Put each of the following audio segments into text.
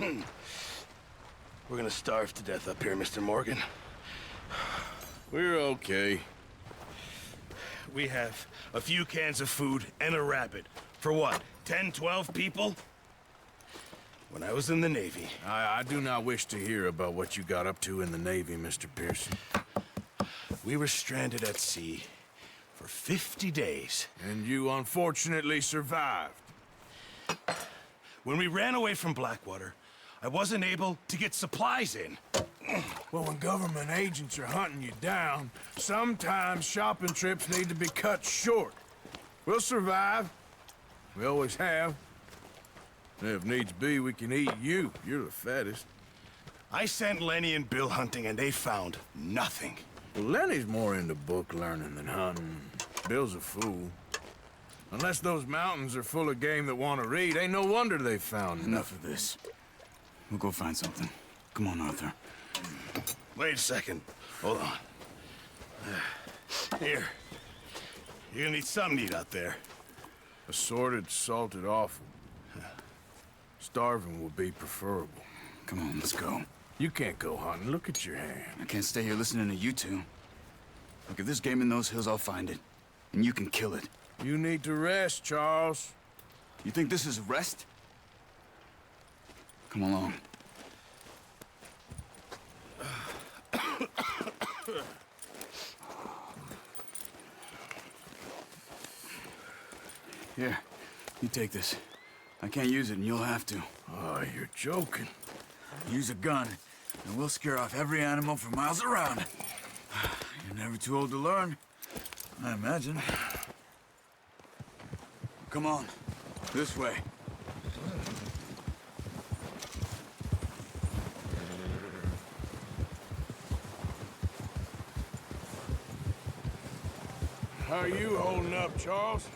We're gonna starve to death up here, Mr. Morgan. We're okay. We have a few cans of food and a rabbit. For what, 10, 12 people? When I was in the Navy... I do not wish to hear about what you got up to in the Navy, Mr. Pearson. We were stranded at sea for 50 days. And you unfortunately survived. When we ran away from Blackwater, I wasn't able to get supplies in. Well, when government agents are hunting you down, sometimes shopping trips need to be cut short. We'll survive. We always have. And if needs be, we can eat you. You're the fattest. I sent Lenny and Bill hunting, and they found nothing. Well, Lenny's more into book learning than hunting. Bill's a fool. Unless those mountains are full of game that want to read, ain't no wonder they found Enough of this. We'll go find something. Come on, Arthur. Wait a second. Hold on. Here. You're gonna need something to eat out there. Assorted, salted offal. Starving would be preferable. Come on, let's go. You can't go hunting. Look at your hand. I can't stay here listening to you two. Look, if there's game in those hills, I'll find it. And you can kill it. You need to rest, Charles. You think this is rest? Come along. Here, you take this. I can't use it, and you'll have to. Oh, you're joking. Use a gun, and we'll scare off every animal for miles around. You're never too old to learn, I imagine. Come on, this way. How are you holding up, Charles?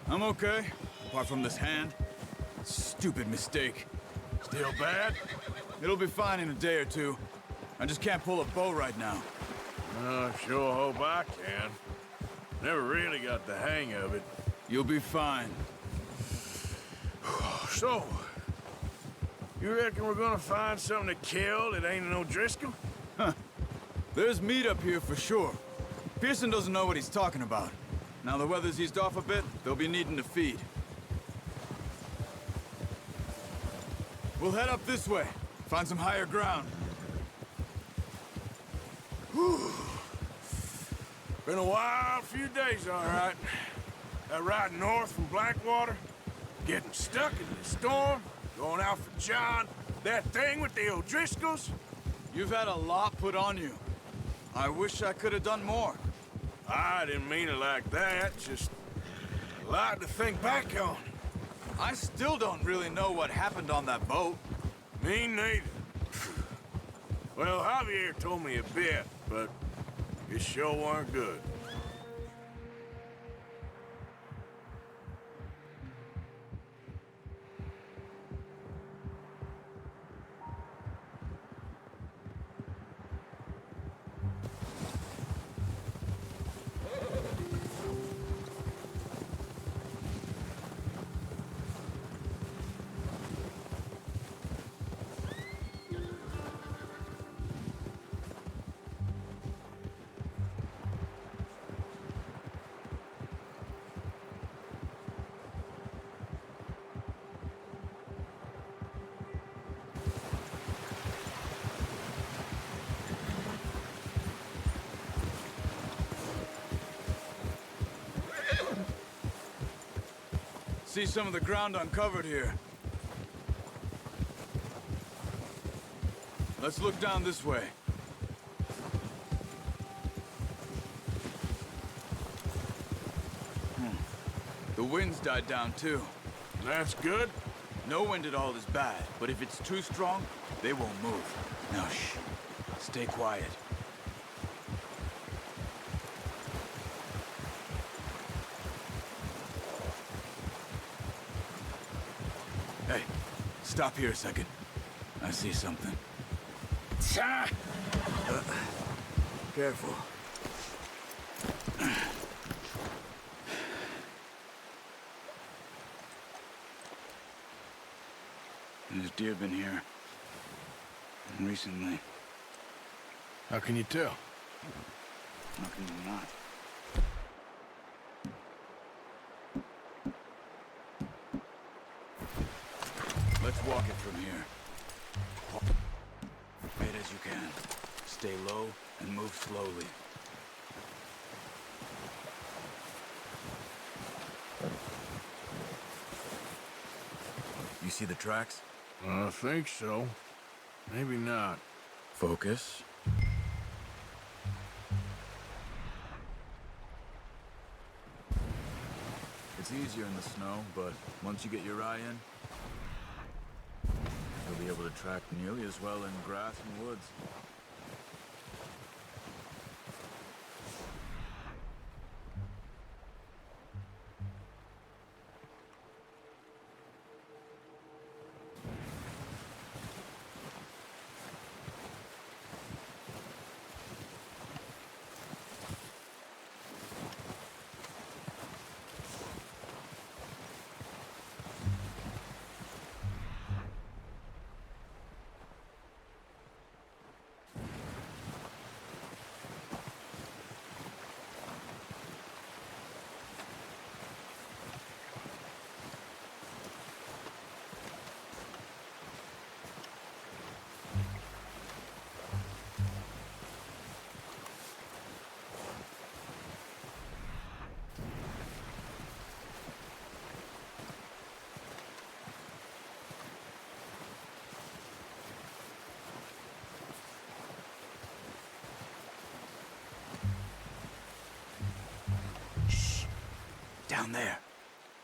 I'm okay, apart from this hand. Stupid mistake. Still bad? It'll be fine in a day or two. I just can't pull a bow right now. I sure hope I can. Never really got the hang of it. You'll be fine. So, you reckon we're gonna find something to kill that ain't no Driscoll? There's meat up here for sure. Pearson doesn't know what he's talking about. Now the weather's eased off a bit, they'll be needing to feed. We'll head up this way. Find some higher ground. Whew. Been a wild few days, all right. That ride north from Blackwater, getting stuck in the storm, going out for John, that thing with the O'Driscolls. You've had a lot put on you. I wish I could have done more. I didn't mean it like that, just a lot to think back on. I still don't really know what happened on that boat. Me neither. Well, Javier told me a bit, but it sure weren't good. See some of the ground uncovered here. Let's look down this way. The wind's died down too. That's good. No wind at all is bad, but if it's too strong, they won't move. Now shh. Stay quiet. Hey, stop here a second. I see something. Careful. There's deer been here. Recently. How can you tell? How can you not? Let's walk it from here. Wait as you can. Stay low and move slowly. You see the tracks? I think so. Maybe not. Focus. It's easier in the snow, but once you get your eye in, you'll be able to track nearly as well in grass and woods. Down there.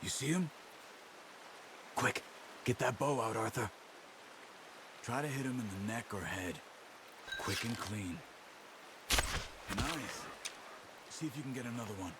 You see him? Quick, get that bow out, Arthur. Try to hit him in the neck or head. Quick and clean. Nice. See if you can get another one.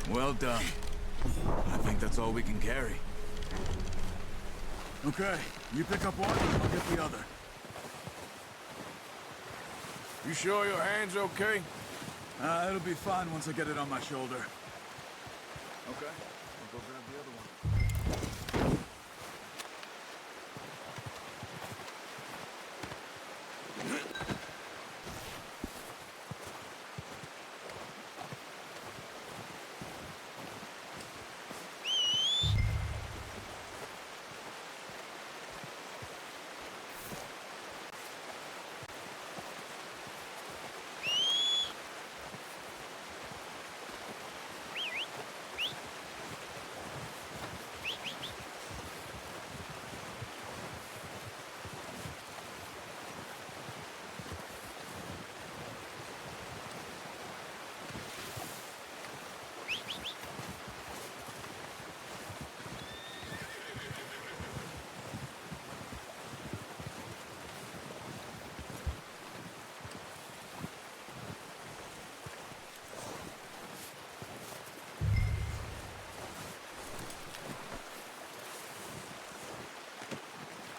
Well done. I think that's all we can carry. Okay, you pick up one, I'll get the other. You sure your hand's okay? It'll be fine once I get it on my shoulder. Okay, I'll go grab the other one.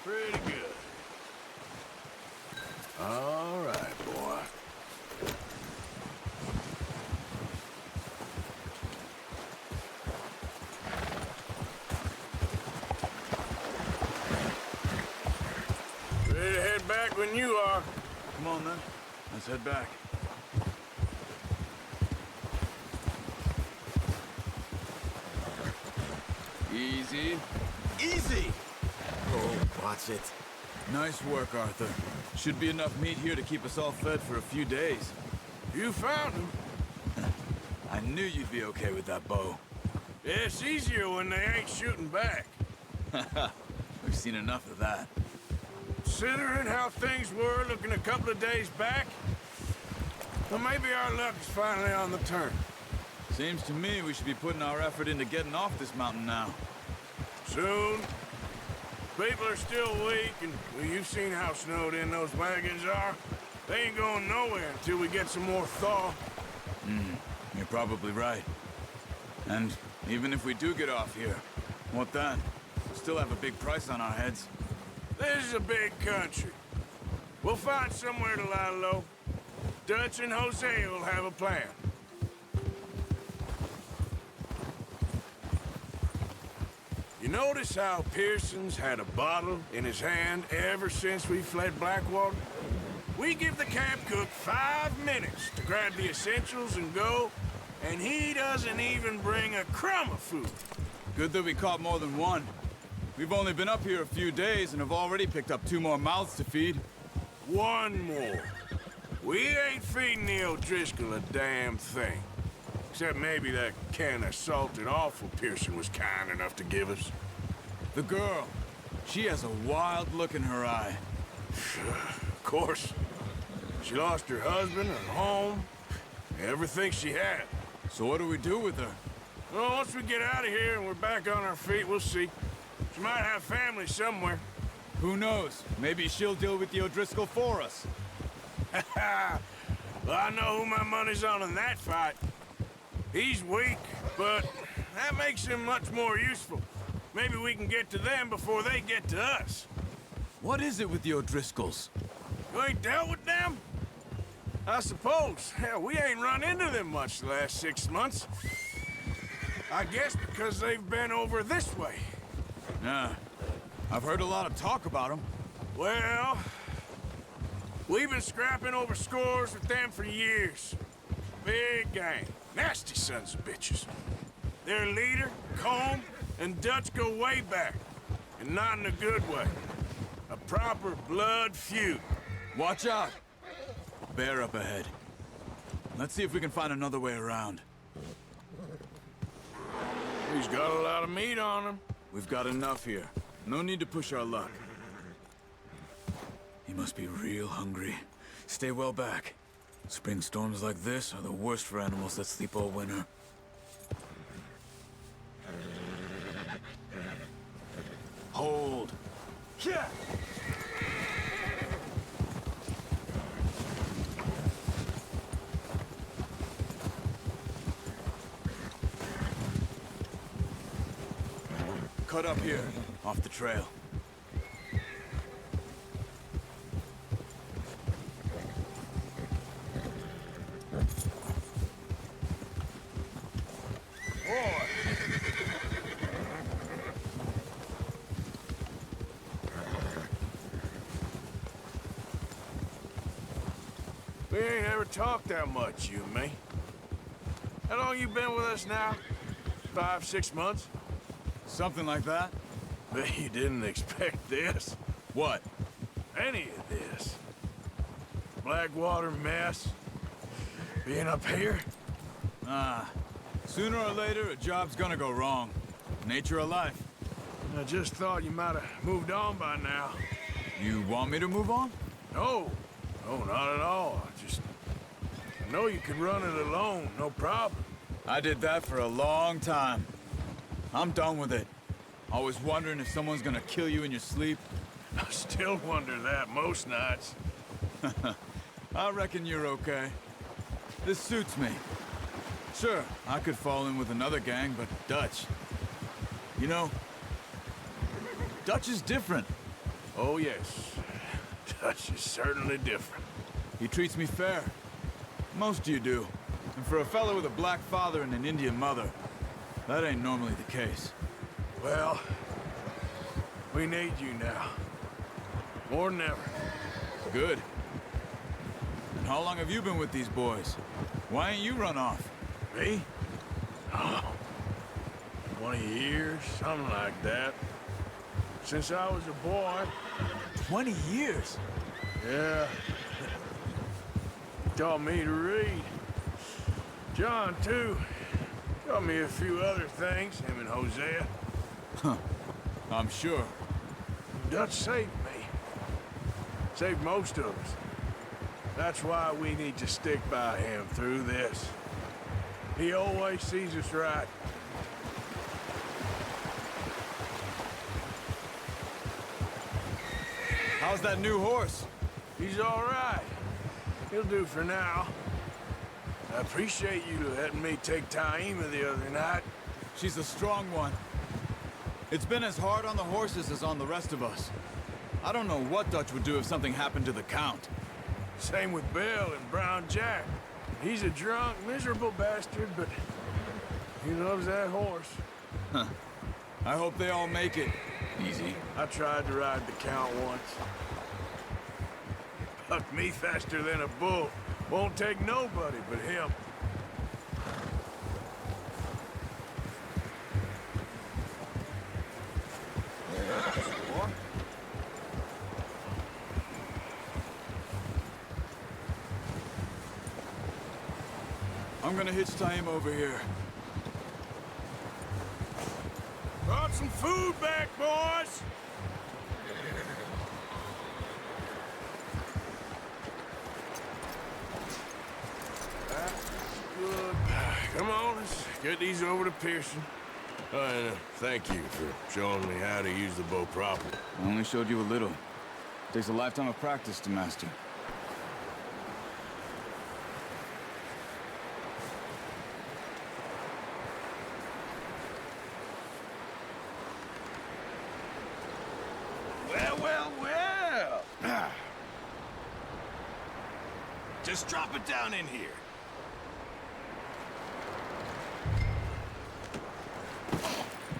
Pretty good. All right, boy. Ready to head back when you are. Come on, then. Let's head back. Easy. Easy! Oh, watch it. Nice work, Arthur. Should be enough meat here to keep us all fed for a few days. You found him. I knew you'd be okay with that bow. Yeah, it's easier when they ain't shooting back. We've seen enough of that. Considering how things were looking a couple of days back, well, maybe our luck is finally on the turn. Seems to me we should be putting our effort into getting off this mountain now. Soon. People are still weak, and well, you've seen how snowed in those wagons are. They ain't going nowhere until we get some more thaw. You're probably right. And even if we do get off here, what then? Still have a big price on our heads. This is a big country. We'll find somewhere to lie low. Dutch and Jose will have a plan. You notice how Pearson's had a bottle in his hand ever since we fled Blackwater? We give the camp cook 5 minutes to grab the essentials and go, and he doesn't even bring a crumb of food. Good that we caught more than one. We've only been up here a few days and have already picked up 2 more mouths to feed. 1 more. We ain't feeding the O'Driscoll a damn thing. Except maybe that can of salted offal Pearson was kind enough to give us. The girl, she has a wild look in her eye. Of course. She lost her husband, her home, everything she had. So what do we do with her? Well, once we get out of here and we're back on our feet, we'll see. She might have family somewhere. Who knows? Maybe she'll deal with the O'Driscoll for us. Well, I know who my money's on in that fight. He's weak, but that makes him much more useful. Maybe we can get to them before they get to us. What is it with the O'Driscolls? You ain't dealt with them? I suppose. Hell, we ain't run into them much the last 6 months. I guess because they've been over this way. Nah, I've heard a lot of talk about them. Well, we've been scrapping over scores with them for years. Big gang. Nasty sons of bitches. Their leader, Combe, and Dutch go way back. And not in a good way. A proper blood feud. Watch out! Bear up ahead. Let's see if we can find another way around. He's got a lot of meat on him. We've got enough here. No need to push our luck. He must be real hungry. Stay well back. Spring storms like this are the worst for animals that sleep all winter. Hold. Yeah. Cut up here, off the trail. We ain't ever talked that much, you and me. How long you been with us now? 5, 6 months? Something like that? Bet you didn't expect this. What? Any of this. Blackwater mess. Being up here. Sooner or later, a job's gonna go wrong. Nature of life. I just thought you might have moved on by now. You want me to move on? No. No, not at all. I know you could run it alone, no problem. I did that for a long time. I'm done with it. Always wondering if someone's gonna kill you in your sleep. I still wonder that most nights. I reckon you're okay. This suits me. Sure, I could fall in with another gang, but Dutch. You know, Dutch is different. Oh, yes. Dutch is certainly different. He treats me fair. Most of you do. And for a fellow with a black father and an Indian mother, that ain't normally the case. Well, we need you now. More than ever. Good. And how long have you been with these boys? Why ain't you run off? Me? Oh. 20 years, something like that. Since I was a boy. 20 years? Yeah. Taught me to read. John, too. Taught me a few other things, him and Hosea. Huh. I'm sure. Dutch saved me. Saved most of us. That's why we need to stick by him through this. He always sees us right. How's that new horse? He's all right. He'll do for now. I appreciate you letting me take Taima the other night. She's a strong one. It's been as hard on the horses as on the rest of us. I don't know what Dutch would do if something happened to the Count. Same with Bill and Brown Jack. He's a drunk, miserable bastard, but he loves that horse. Huh. I hope they all make it. Easy. I tried to ride the Count once. Bucked me faster than a bull. Won't take nobody but him. I'm gonna hitch Taima over here. Brought some food back, boys! That's good. Come on, let's get these over to Pearson. And thank you for showing me how to use the bow properly. I only showed you a little. Takes a lifetime of practice to master. Well. Just drop it down in here.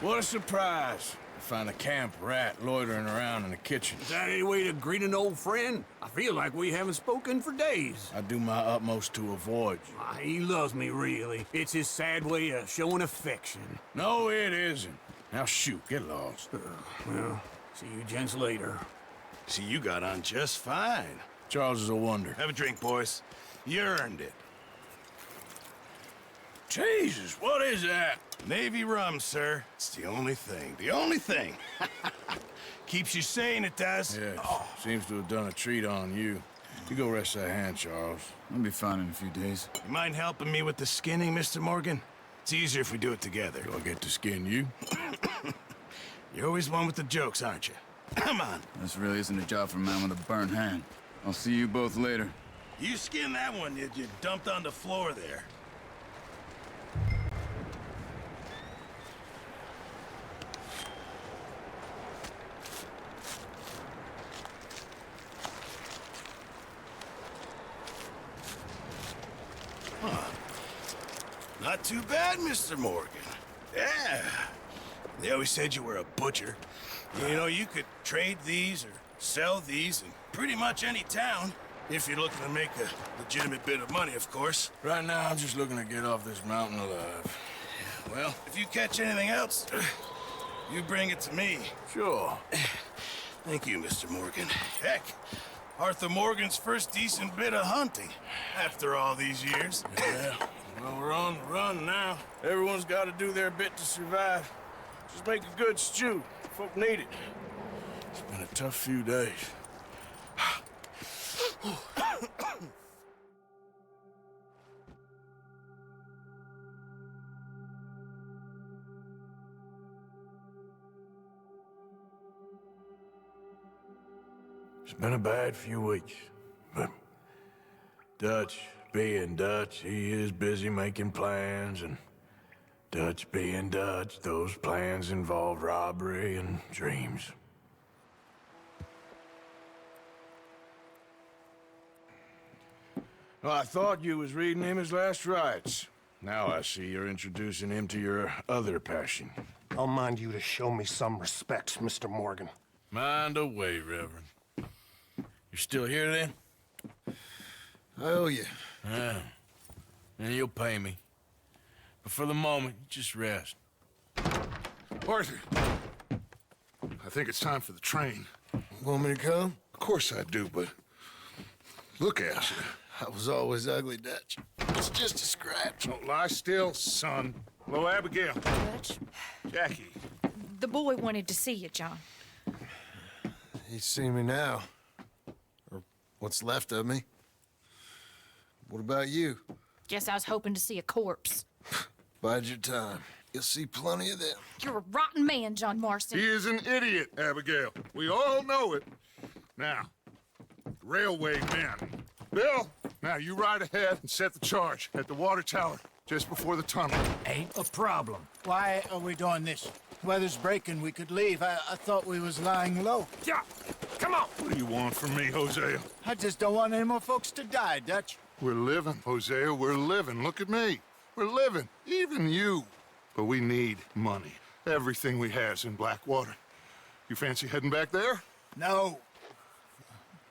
What a surprise. To find a camp rat loitering around in the kitchen. Is that any way to greet an old friend? I feel like we haven't spoken for days. I do my utmost to avoid you. He loves me, really. It's his sad way of showing affection. No, it isn't. Now shoot, get lost. Well, see you gents later. See, you got on just fine. Charles is a wonder. Have a drink, boys. You earned it. Jesus, what is that? Navy rum, sir. It's the only thing. The only thing. Keeps you sane, it does. Yes, seems to have done a treat on you. You go rest that hand, Charles. I'll be fine in a few days. You mind helping me with the skinning, Mr. Morgan? It's easier if we do it together. Do I get to skin you? You're always one with the jokes, aren't you? Come on. This really isn't a job for a man with a burnt hand. I'll see you both later. You skinned that one you dumped on the floor there. Huh. Not too bad, Mr. Morgan. Yeah. They always said you were a butcher. You know, you could trade these or sell these in pretty much any town. If you're looking to make a legitimate bit of money, of course. Right now, I'm just looking to get off this mountain alive. Well, if you catch anything else, you bring it to me. Sure. Thank you, Mr. Morgan. Heck, Arthur Morgan's first decent bit of hunting after all these years. Yeah, well, we're on the run now. Everyone's got to do their bit to survive. Just make a good stew. Folk need it. It's been a tough few days. It's been a bad few weeks, but Dutch being Dutch, he is busy making plans, and Dutch being Dutch, those plans involve robbery and dreams. Well, I thought you was reading him his last rites. Now I see you're introducing him to your other passion. I'll mind you to show me some respect, Mr. Morgan. Mind away, Reverend. You're still here, then? I owe you. Yeah. And you'll pay me. But for the moment, just rest. Arthur, I think it's time for the train. Want me to come? Of course I do, but look at you. I was always ugly, Dutch. It's just a scratch. Don't lie still, son. Hello, Abigail. Dutch, Jackie. the boy wanted to see you, John. He's seen me now. Or what's left of me. What about you? Guess I was hoping to see a corpse. Bide your time. You'll see plenty of them. You're a rotten man, John Marston. He is an idiot, Abigail. We all know it. Now, railway men. Bill, now you ride ahead and set the charge at the water tower just before the tunnel. Ain't a problem. Why are we doing this? Weather's breaking. We could leave. I thought we was lying low. Yeah, come on. What do you want from me, Hosea? I just don't want any more folks to die, Dutch. We're living, Hosea. We're living. Look at me. We're living. Even you. But we need money. Everything we has in Blackwater. You fancy heading back there? No.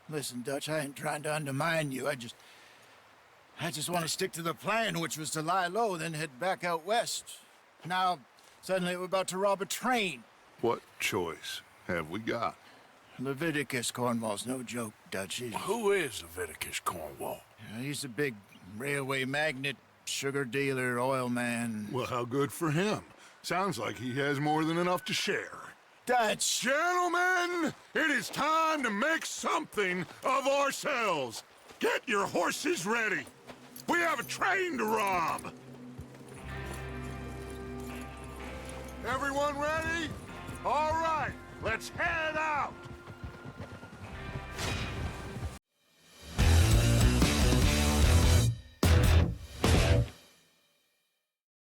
Listen, Dutch, I ain't trying to undermine you. I just want to stick to the plan, which was to lie low, then head back out west. Now, suddenly we're about to rob a train. What choice have we got? Leviticus Cornwall's no joke, Dutch. Who is Leviticus Cornwall? He's a big railway magnate, sugar dealer, oil man. Well, how good for him. Sounds like he has more than enough to share. Dutch! Gentlemen, it is time to make something of ourselves. Get your horses ready. We have a train to rob. Everyone ready? All right, let's head